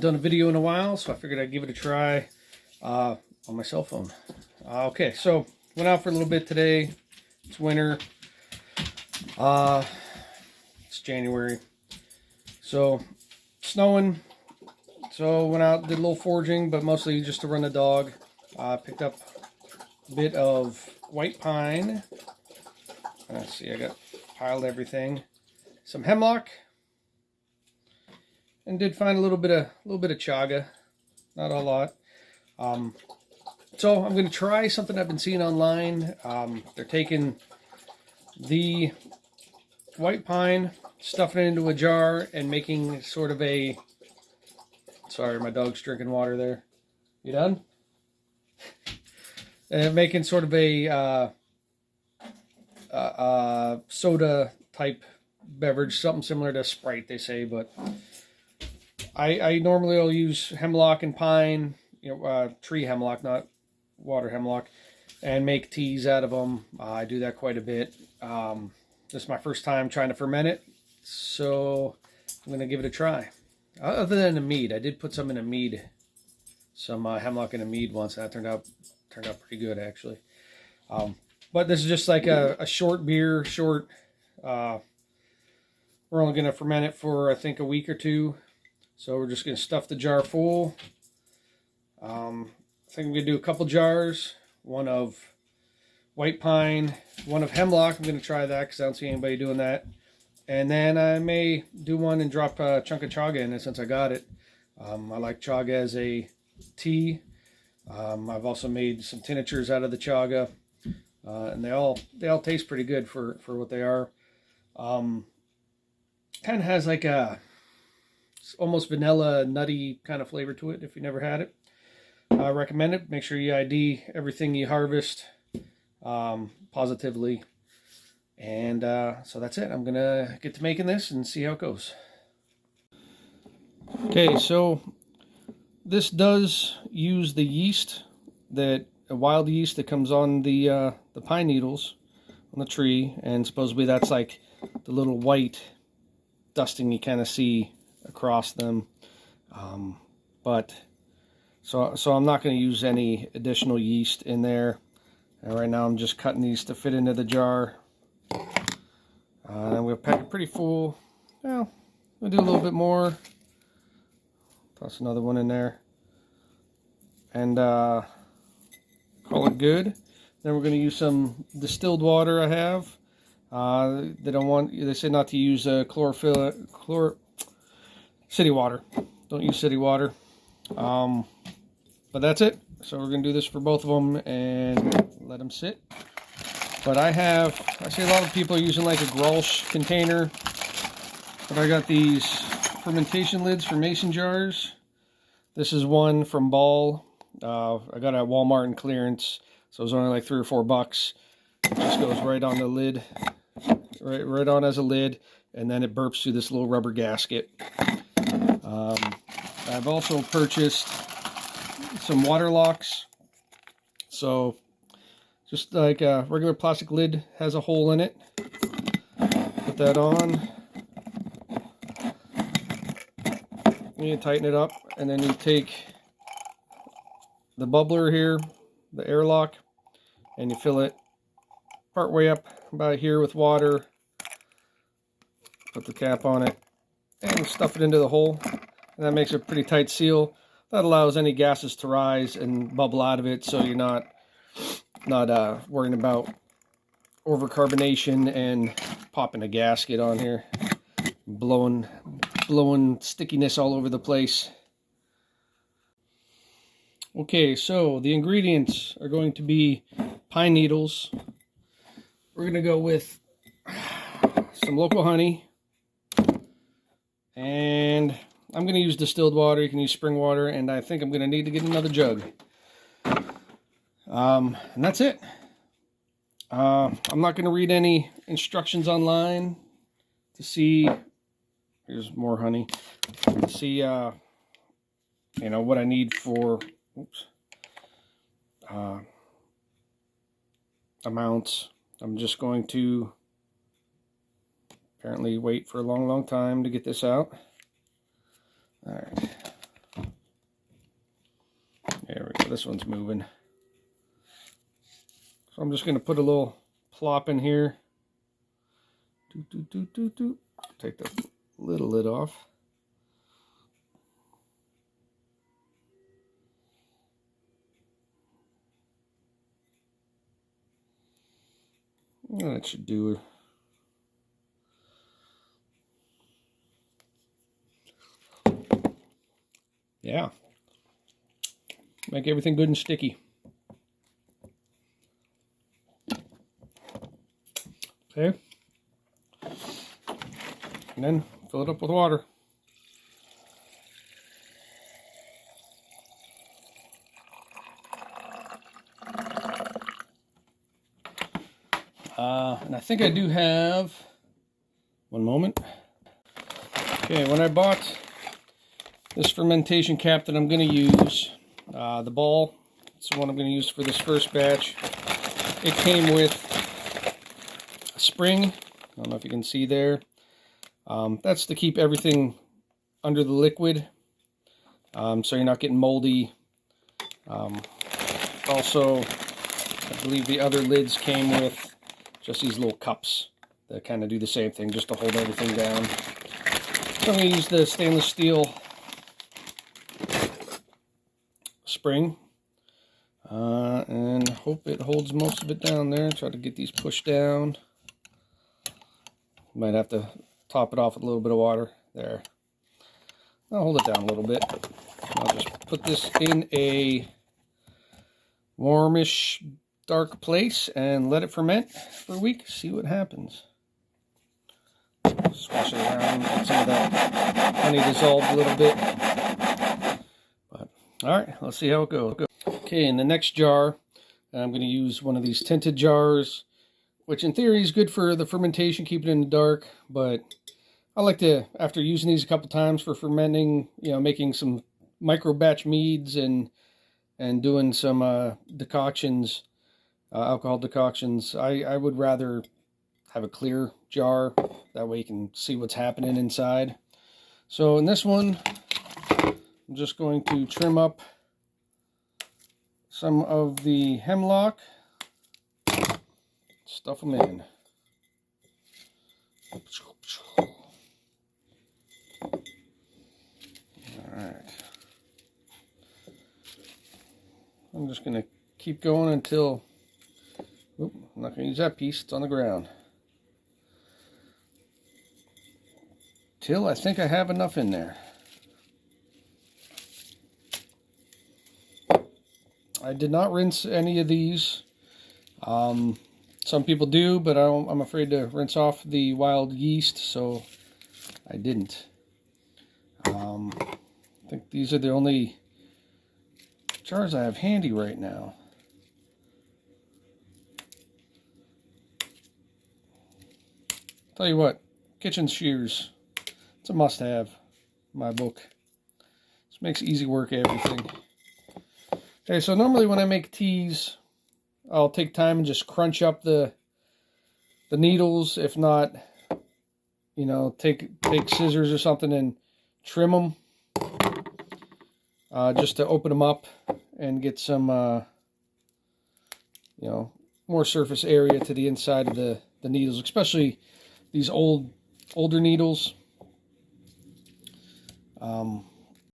done a video in a while, so I figured I'd give it a try on my cell phone. Okay, so went out for a little bit today. It's winter. It's January. So, snowing. So, went out, did a little foraging, but mostly just to run the dog. Picked up a bit of white pine. Let's see, I got piled everything. Some hemlock. And did find a little bit of chaga. Not a lot. So I'm going to try something I've been seeing online. They're taking the white pine, stuffing it into a jar, and making sort of a... Sorry, my dog's drinking water there. You done? Making sort of a soda type beverage, something similar to Sprite, they say, but I normally will use hemlock and pine, tree hemlock, not water hemlock, and make teas out of them. I do that quite a bit. This is my first time trying to ferment it, so I'm going to give it a try. Other than a mead, I did put some in a mead, some hemlock in a mead once, and that turned out pretty good, actually. But this is just like a short beer, we're only going to ferment it for, I think, a week or two. So we're just going to stuff the jar full. I think I'm going to do a couple jars. One of white pine, one of hemlock. I'm going to try that because I don't see anybody doing that. And then I may do one and drop a chunk of chaga in it since I got it. I like chaga as a tea. I've also made some tinctures out of the chaga. And they all taste pretty good for what they are. Kind of has like a almost vanilla nutty kind of flavor to it if you never had it. I recommend it. Make sure you ID everything you harvest positively. And so that's it. I'm going to get to making this and see how it goes. Okay, so this does use the yeast, a wild yeast that comes on the pine needles on the tree, and supposedly that's like the little white dusting you kind of see across them. But so I'm not going to use any additional yeast in there. And right now I'm just cutting these to fit into the jar. And we'll pack it pretty full. Well, we'll do a little bit more. Toss another one in there. And call it good. Then we're going to use some distilled water I have. They say not to use city water. Don't use city water. But that's it. So we're going to do this for both of them and let them sit. But I see a lot of people are using like a Grolsch container. But I got these fermentation lids for mason jars. This is one from Ball. I got it at Walmart in clearance. So it was only like $3 or $4. It just goes right on the lid. Right on as a lid. And then it burps through this little rubber gasket. I've also purchased some water locks. So just like a regular plastic lid has a hole in it. Put that on. You tighten it up, and then you take the bubbler here, the airlock, and you fill it part way up about here with water. Put the cap on it and stuff it into the hole. And that makes a pretty tight seal. That allows any gases to rise and bubble out of it, so you're not worrying about overcarbonation and popping a gasket on here, blowing stickiness all over the place. Okay, so the ingredients are going to be pine needles. We're going to go with some local honey, and I'm going to use distilled water. You can use spring water, and I think I'm going to need to get another jug. And that's it. I'm not going to read any instructions online to see. Here's more honey. To see, what I need for amounts. I'm just going to apparently wait for a long time to get this out. All right. There we go. This one's moving. So I'm just going to put a little plop in here. Take the little lid off. That should do it. Yeah. Make everything good and sticky. Okay. And then fill it up with water. And I think I do have, one moment. Okay, when I bought this fermentation cap that I'm going to use, the ball, it's the one I'm going to use for this first batch. It came with a spring. I don't know if you can see there. That's to keep everything under the liquid, so you're not getting moldy. Also, I believe the other lids came with just these little cups that kind of do the same thing, just to hold everything down. So I'm going to use the stainless steel spring, and hope it holds most of it down there. Try to get these pushed down. Might have to top it off with a little bit of water. There. I'll hold it down a little bit. I'll just put this in a warmish, dark place and let it ferment for a week. See what happens. Swash it around, get some of that honey dissolved a little bit. But all right, let's see how it goes. Okay, in the next jar, I'm going to use one of these tinted jars, which in theory is good for the fermentation, keep it in the dark. But I like to, after using these a couple times for fermenting, you know, making some micro batch meads and doing some decoctions, alcohol decoctions, I would rather have a clear jar. That way you can see what's happening inside. So in this one, I'm just going to trim up some of the hemlock, stuff them in. Alright. I'm just going to keep going until, I'm not going to use that piece, it's on the ground. Till I think I have enough in there. I did not rinse any of these. Some people do, but I'm afraid to rinse off the wild yeast, so I didn't. I think these are the only jars I have handy right now. Tell you what, kitchen shears, it's a must-have in my book. This makes easy work of everything. Okay, so normally when I make teas, I'll take time and just crunch up the needles. If not, you know, take scissors or something and trim them, just to open them up and get some, you know, more surface area to the inside of the needles, especially these older needles.